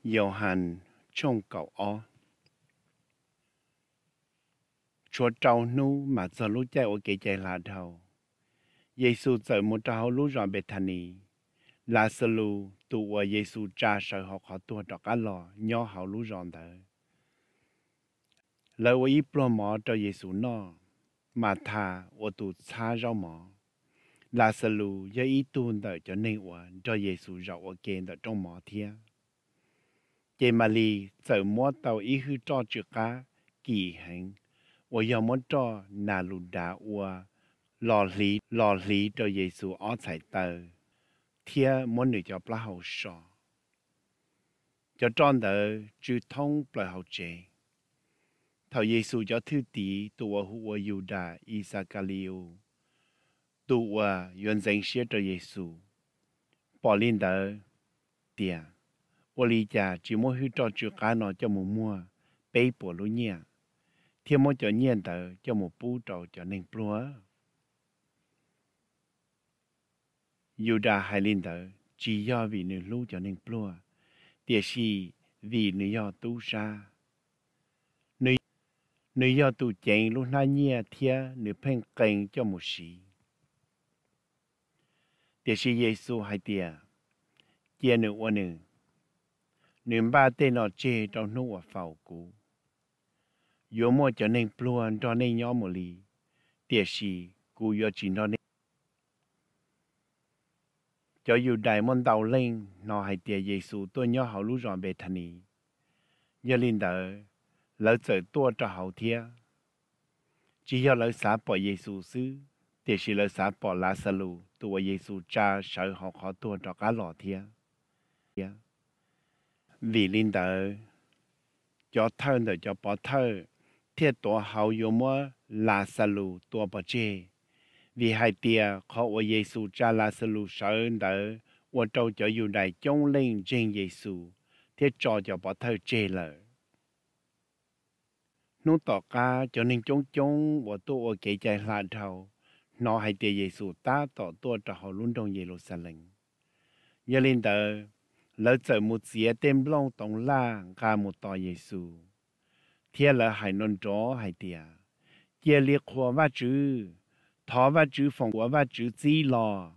Yêu hành trong cậu ó. Chúa trao nu mà giờ lúc chạy ở cái chạy là đầu. Giê-xu giờ một trao lúc rồi bê thà nì. Là sơ lù tụ ở Giê-xu trả sở học họ tùa trọ cá lò nhỏ hào lúc rồi thờ. Lời ở ý plô mỏ cho Giê-xu nó. Mà thà ở tụ xa rau mỏ. Là sơ lù do ý tuôn tờ cho nên ở cho Giê-xu rau ở kênh tờ trong mỏ thia. Chê mà lì giờ mua tàu ý hư cho chữ cá kỳ hành. 我要么找那路达我老李找耶稣安才到，天么你就不好说，就长得就通不好接。头耶稣就土地ตัวหัวยูดาอิสากาลิโอตัว原真写着耶稣，保领导点，我理解只么去找住干了就么么，背波路呢。thiên mô cho nhiên tờ cho một bú trầu cho nên plua. Yuda hai linh tờ chỉ do vì nữ lưu cho nên plua. Tiệt sĩ vì nữ do tu ra. Nữ do tu chênh lúc na nhia thia nữ phên kênh cho một sĩ. Tiệt sĩ Giê-xu hai tiệt. Chia nữ ua nữ. Nữ ba tên nó chê trong nụ ở phào cũ. Yo mo cho nên plua cho nên nhỏ một lì. Tiệt sĩ cú yo chỉ nó nên. Cho dù đại môn đầu lên, nó hay tiệt Giê-xu tôi nhỏ hậu lũ rõn bê thân ý. Nhớ linh đỡ, lỡ trở tua cho hậu thia. Chỉ do lỡ xá bỏ Giê-xu xứ, tiệt sĩ lỡ xá bỏ lá xa lù, tụi Giê-xu cha sợ họ khó tua cho cá lọ thia. Vì linh đỡ, cho thơ đỡ cho bỏ thơ, thiết tổ hậu yếu mơ lá xa lù tua bỏ chê. Vì hai tia khó ở Giê-xu cha là sự lù sợ đỡ ở trâu cho dù đại chống lên trên Giê-xu thiết cho bỏ thơ chê lỡ. Nó tỏ ca cho nên chống ở tôi ở kể chạy lại thầu nó hai tia Giê-xu ta tỏ tôi cho họ luôn trong Giê-ru-sa-lem. Nhớ lên đỡ lỡ chờ một dĩa tên blong tổng la ca một tỏ Giê-xu. Thiết lỡ hai nôn tró hai tia. Chia liệt khoa vá chữ. Thọ và chữ phòng của và chữ gì lò.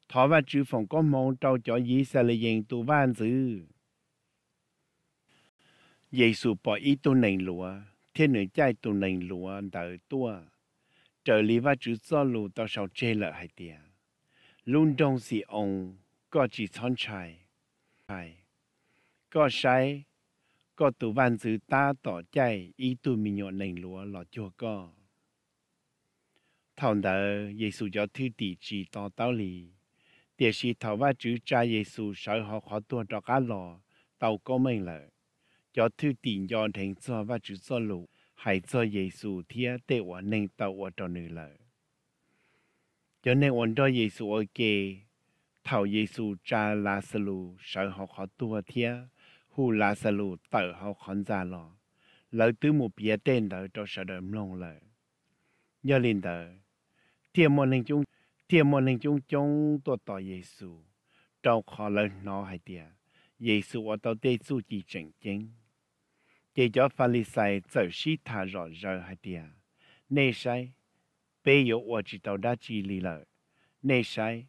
Thọ và chữ phòng có mong trao cho dĩ xa lệ dành tù văn dư. Giê-xu bỏ ý tù nền lụa. Thiên nữ chạy tù nền lụa đợi tua. Trở lý và chữ do lụ tao sao chê lợ hai tìa. Luôn đông xì ông. Có chỉ chọn trai. Có sai. Có tù văn dư ta tỏ chạy. Ý tù mình nhọ nền lụa lọ chua có. Thằng đỡ Giê-xu cho thư tỷ chỉ tỏ tao lì. Tiệt sĩ thảo và chữ cha Giê-xu sợ họ khó tua cho cá lò. Tao có mình lỡ. Cho thư tỷ do thành cho và chữ cho lụ. Hãy cho Giê-xu thia tệ quả nên tao ở trong nữ lỡ. Cho nên ổn cho Giê-xu ở kê. Thảo Giê-xu cha là sơ lụ sợ họ khó tua thia. Hù là sơ lụ tờ họ khó ra lò. Lỡ từ một bia tên đỡ cho sợ đỡ mông lỡ. Nhớ linh đỡ. Thiên môn linh chung tôi tỏ Giê-xu. Trong khó lời nó hay tìa. Giê-xu ở tàu tê su chỉ chẳng chính. Chỉ cho Pha-li-sai trở sĩ thả rõ rờ hay tìa. Nê sai. Bê yếu ở chỉ tàu đá chi lì lợi. Nê sai.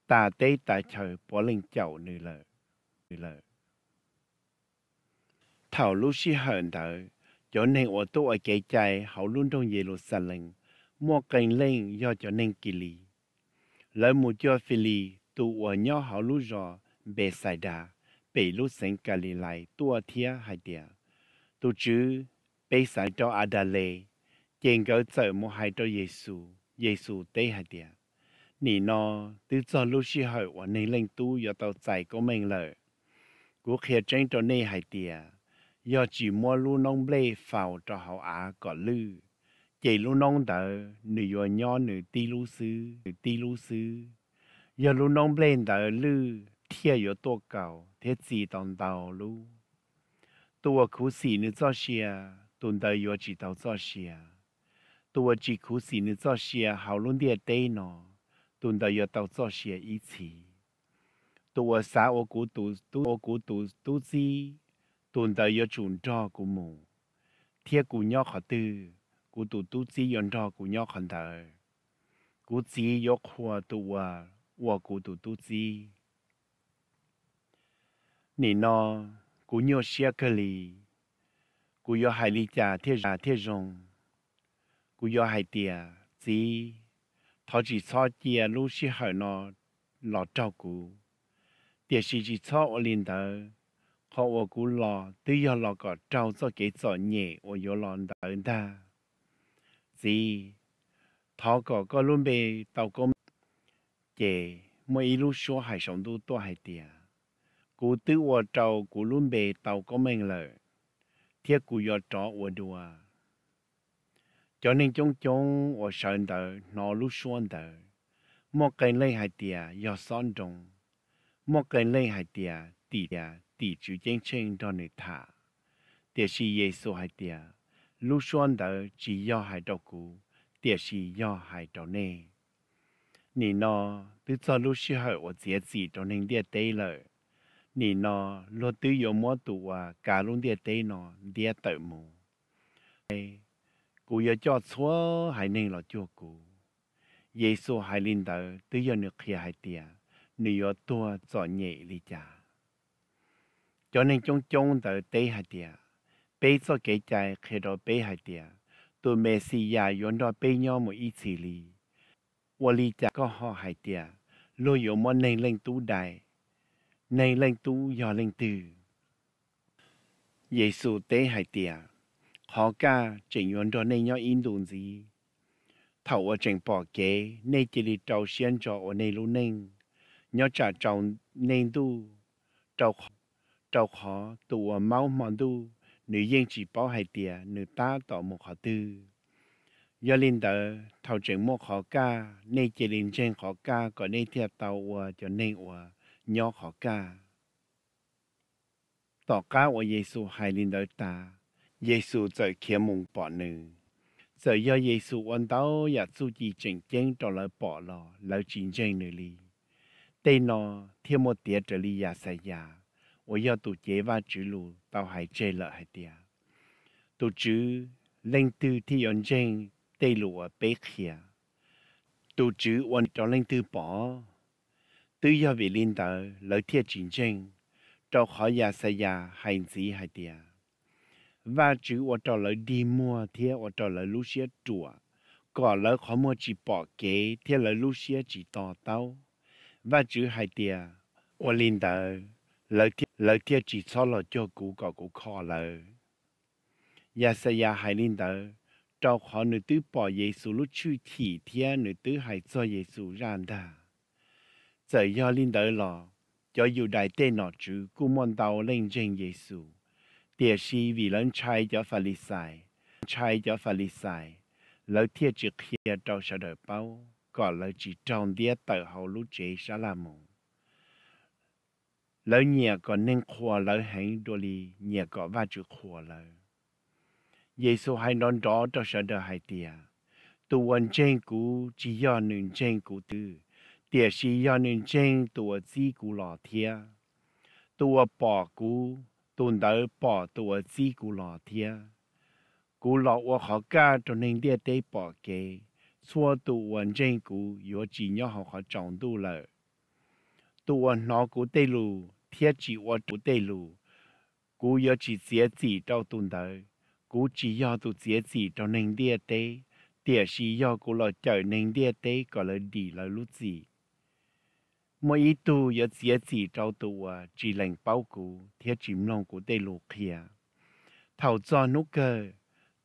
Ta tế tại trời bỏ linh chậu nữ lợi. Thảo lúc sĩ hờn thở. Cho nên ở tôi ở kể chạy hậu luôn trong Giê-ru-sa-lem. Mua kênh lên do cho nên kỳ lì. Lỡ một cho phi lì tụ ở nhỏ hảo lũ rò bề xài đà bề lũ sinh cà lì lại tua thia hai tìa. Tụ chứ bề xài cho à đà lê chênh gỡ sợ một hai cho Giê-xu tế hai tìa. Nì nó từ cho lũ sĩ hợi ở nên lên tu do tàu chạy có mình lỡ. Cú khía tranh cho nên hai tìa. Do chỉ mua lũ nông lê phào cho họ á có lư. Chỉ lúc nông đỡ, nữ dùa nhỏ nữ tí lũ sư. Giờ lúc nông lên đỡ lư, thiệt yếu tổ cầu, thiệt gì tông tàu lũ. Tùa khủ xỉ nữ cho xìa, tùn đỡ yếu chỉ tàu cho xìa. Tùa chỉ khủ xỉ nữ cho xìa, hào luôn địa tê nọ, tùn đỡ yếu tàu cho xìa ý chí. tua xã ô cú tu gì tuần tới yo chuẩn cho cú mù thiết cú nhóc họ tư cú tu gì yon cho cú nhóc hắn thờ cú gì yo khoa tua cú tu gì nị nó cú nhóc xia cơ lì cú yo hai li cha thiết rong cú yo hai tia gì thọ chỉ cho tia lu xí hỏi nó lọ trâu cú tia xí chỉ cho ở linh thờ họ ở cú lò tự do lò có trâu cho cái giỏ nhẹ ở yếu lò đỡ ta gì thọ có luôn bề tàu có chế mỗi lúc số hải sống tu to hải tiệt cú tự ở trâu cú luôn bề tàu có mình lợi thiết cú yếu trọ ở đùa cho nên chúng ở sơn đỡ nó lúc xuống đỡ một cái lấy hải tiệt yếu son trồng một cái lấy hải tiệt tỷ chủ chiến tranh cho người thả địa sĩ Giêsu hai tia lúc xuân đỡ chỉ do hai đầu cũ địa sĩ do hai đầu nè nị nó từ cho lúc xưa hỏi ở dưới gì cho nên địa tây lợi nị nó lúc từ yếu mua tụ cả luôn địa tây nó địa tự mù cú yếu cho chúa hai nên là chúa cú Giêsu hai linh đỡ từ yếu nước kia hai tia nị yếu tua cho nhẹ lý cha cho nên chúng đỡ tây hai tia bây giờ cái trái khi đó bây hai tia tụi Messi yon đó bây nhau một ít xí li 我理解个好hai tia lo yo mo nei leng tu dai nei leng tu yo leng tu Giêsu tế hai tia họ ca trình yon đó nei nhau in đồn gì thầu ở trình bỏ kế nei chỉ li trâu xiên cho ở nei lu nên nhau trả trâu nên tu trâu khó tụ máu mòn tu nữ yên chỉ bảo hai tia nữ ta tỏ một họ tư do linh đỡ thầu chuyện một họ ca nên chỉ linh trên họ ca còn nên theo tàu cho nên nhỏ họ ca tỏ ca của Giêsu hai linh đỡ ta Giêsu在揭蒙bỏ nữ giờ do Giêsu ôn tao ya su chỉ chỉnh chỉnh cho lời bỏ lò lời chỉnh chỉnh nữ li đây nó theo một tiết trở li ya sai ya 我要读结巴之路到海这了海点，读主令读ที่ยนเจงได้หลัวเป๊กเขีย读主วันจอ令读bỏ读要为领导来贴真正，照好呀塞呀孩子海点，và主我照来đi mua贴我照来路些做，ก่อนแล้วขอมัวจีปอกเก๋เที่ยวเลยลูเชียจีต่อเต้าว่าจื้อไฮเดีย我领导lời tiết chỉ cho là cho cú có cú khó lời. Ya sa ya hai linh đạo, trao họ nữ tứ bỏ Giêsu lúc chư thị thiên nữ tứ hai cho Giêsu ran đà. Giờ ya linh đạo là, cho dù đại tên nọ chữ cú môn đạo lên trên Giêsu. Địa sĩ vì lớn trai cho Pha-li-sai, lời tiết chỉ kia trao sa đời bao, có lời chỉ trong địa tự hậu lúc chế sa la mù. Lời nhẹ có nên khoa lời hành đô li nhẹ có va chữ khoa lời. Giêsu hay nói rõ cho sở đời hai tia. Tu vấn trên cú chỉ do nền trên cú tư. Địa sĩ do nền trên tu chỉ cú lọ thia. Tu bỏ cú, tu đỡ bỏ tu chỉ cú lọ thia. Cú lọ của họ ca cho nên địa tế bỏ kế. Xua tu vấn trên cú yếu chỉ nhỏ họ trọng tu lợi. Tu nó cú tê lù, thiết chỉ của tu tê lù. Cú yếu chỉ dễ chỉ trong tu đỡ. Cú chỉ do tu dễ chỉ trong nền địa tế. Địa sĩ do cú lọ trở nền địa tế có lời đi lời lúc gì. Mỗi ý tu yếu dễ chỉ trong tu chỉ lệnh bao cú, thiết chìm lòng cú tê lù kia. Thảo cho nụ cơ,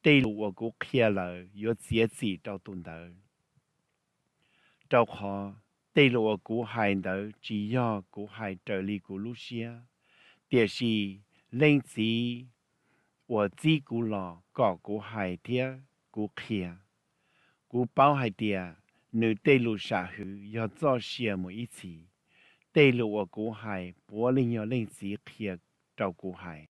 tê lù của cú kia lời yếu dễ chỉ trong tu đỡ. Trong họ, tê lù của hai đỡ chỉ do cú hai trở lý của lúc xưa. Địa sĩ lên chỉ 我知古咯，個古係啲古kia，古包係啲，你對路下去要做些麼一次，對路我古係，玻璃要令自己照顧係。